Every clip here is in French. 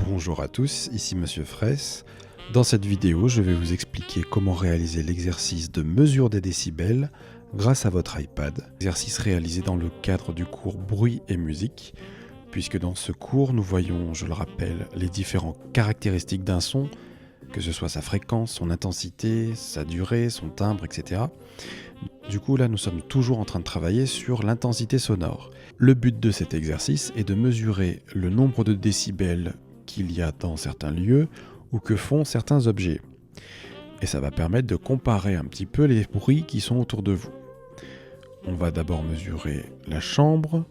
Bonjour à tous, ici Monsieur Fraisse. Dans cette vidéo, je vais vous expliquer comment réaliser l'exercice de mesure des décibels grâce à votre iPad. Exercice réalisé dans le cadre du cours bruit et musique, puisque dans ce cours, nous voyons, je le rappelle, les différentes caractéristiques d'un son, que ce soit sa fréquence, son intensité, sa durée, son timbre, etc. Du coup, là, nous sommes toujours en train de travailler sur l'intensité sonore. Le but de cet exercice est de mesurer le nombre de décibels qu'il y a dans certains lieux ou que font certains objets. Et ça va permettre de comparer un petit peu les bruits qui sont autour de vous. On va d'abord mesurer la chambre,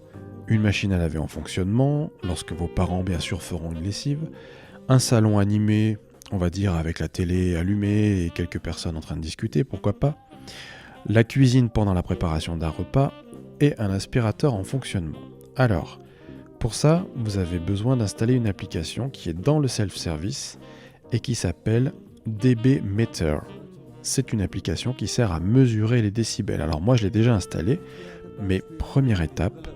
une machine à laver en fonctionnement, lorsque vos parents bien sûr feront une lessive, un salon animé, on va dire avec la télé allumée et quelques personnes en train de discuter, pourquoi pas, la cuisine pendant la préparation d'un repas et un aspirateur en fonctionnement. Alors, pour ça, vous avez besoin d'installer une application qui est dans le self-service et qui s'appelle dBmeter. C'est une application qui sert à mesurer les décibels. Alors moi, je l'ai déjà installée, mais première étape,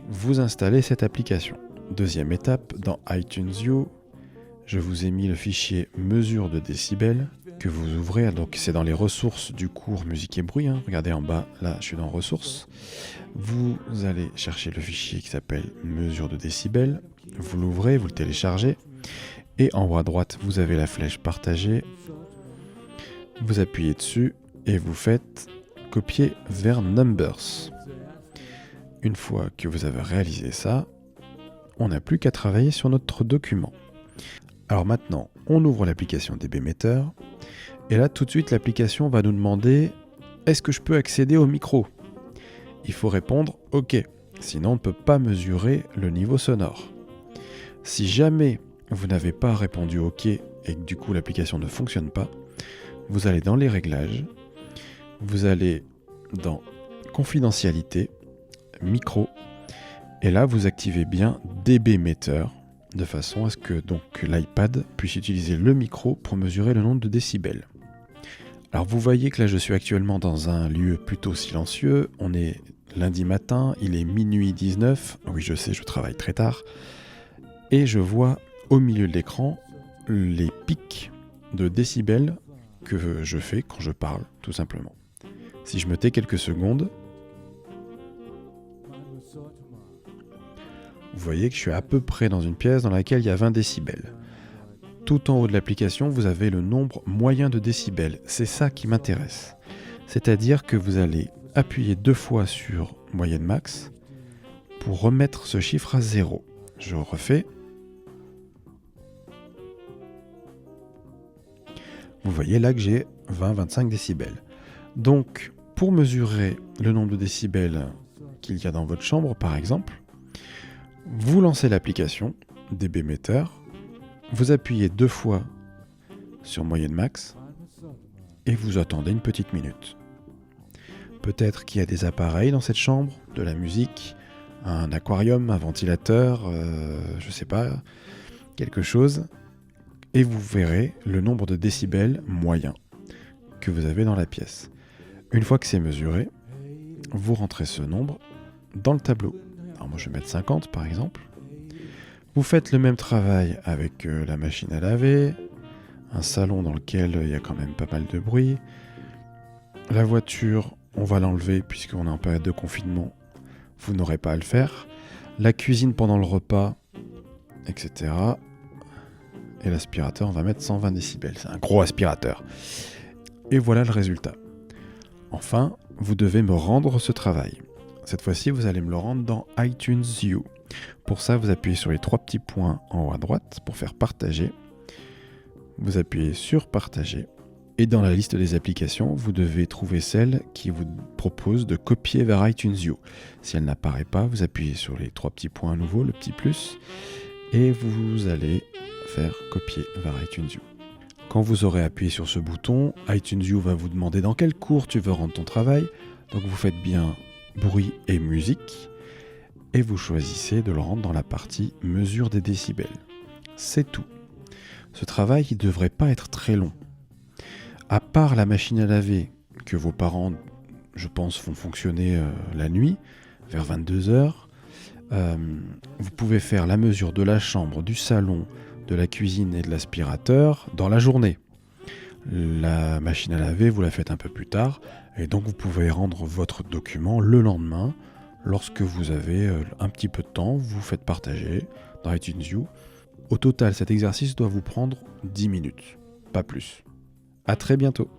vous installez cette application. Deuxième étape, dans iTunes U, je vous ai mis le fichier mesure de décibels que vous ouvrez. Donc c'est dans les ressources du cours musique et bruit. Regardez en bas, là je suis dans ressources. Vous allez chercher le fichier qui s'appelle mesure de décibels. Vous l'ouvrez, vous le téléchargez. Et en haut à droite, vous avez la flèche partager. Vous appuyez dessus et vous faites copier vers Numbers. Une fois que vous avez réalisé ça, on n'a plus qu'à travailler sur notre document. Alors maintenant, on ouvre l'application dBmeter, et là tout de suite l'application va nous demander « Est-ce que je peux accéder au micro ?» Il faut répondre « OK », sinon on ne peut pas mesurer le niveau sonore. Si jamais vous n'avez pas répondu « OK » et que du coup l'application ne fonctionne pas, vous allez dans les réglages, vous allez dans « Confidentialité », « Micro », et là vous activez bien dBmeter, de façon à ce que donc l'iPad puisse utiliser le micro pour mesurer le nombre de décibels. Alors vous voyez que là je suis actuellement dans un lieu plutôt silencieux, on est lundi matin, il est minuit 19, oui je sais je travaille très tard, et je vois au milieu de l'écran les pics de décibels que je fais quand je parle tout simplement. Si je me tais quelques secondes, vous voyez que je suis à peu près dans une pièce dans laquelle il y a 20 décibels. Tout en haut de l'application, vous avez le nombre moyen de décibels. C'est ça qui m'intéresse. C'est-à-dire que vous allez appuyer 2 fois sur moyenne max pour remettre ce chiffre à 0. Je refais. Vous voyez là que j'ai 20-25 décibels. Donc, pour mesurer le nombre de décibels qu'il y a dans votre chambre, par exemple, vous lancez l'application dBmeter, vous appuyez 2 fois sur moyenne max et vous attendez une petite minute. Peut-être qu'il y a des appareils dans cette chambre, de la musique, un aquarium, un ventilateur, je sais pas, quelque chose, et vous verrez le nombre de décibels moyen que vous avez dans la pièce. Une fois que c'est mesuré, vous rentrez ce nombre dans le tableau. Alors moi je vais mettre 50 par exemple. Vous faites le même travail avec la machine à laver, un salon dans lequel il y a quand même pas mal de bruit. La voiture, on va l'enlever puisqu'on est en période de confinement, vous n'aurez pas à le faire. La cuisine pendant le repas, etc. Et l'aspirateur, on va mettre 120 décibels, c'est un gros aspirateur. Et voilà le résultat. Enfin, vous devez me rendre ce travail. Cette fois-ci, vous allez me le rendre dans iTunes U. Pour ça, vous appuyez sur les 3 petits points en haut à droite pour faire partager. Vous appuyez sur partager. Et dans la liste des applications, vous devez trouver celle qui vous propose de copier vers iTunes U. Si elle n'apparaît pas, vous appuyez sur les 3 petits points à nouveau, le petit plus, et vous allez faire copier vers iTunes U. Quand vous aurez appuyé sur ce bouton, iTunes U va vous demander dans quel cours tu veux rendre ton travail. Donc vous faites bien bruit et musique, et vous choisissez de le rendre dans la partie mesure des décibels. C'est tout. Ce travail ne devrait pas être très long. À part la machine à laver que vos parents, je pense, font fonctionner la nuit, vers 22h, vous pouvez faire la mesure de la chambre, du salon, de la cuisine et de l'aspirateur dans la journée. La machine à laver, vous la faites un peu plus tard, et donc vous pouvez rendre votre document le lendemain. Lorsque vous avez un petit peu de temps, vous faites partager dans iTunes You. Au total, cet exercice doit vous prendre 10 minutes, pas plus. À très bientôt.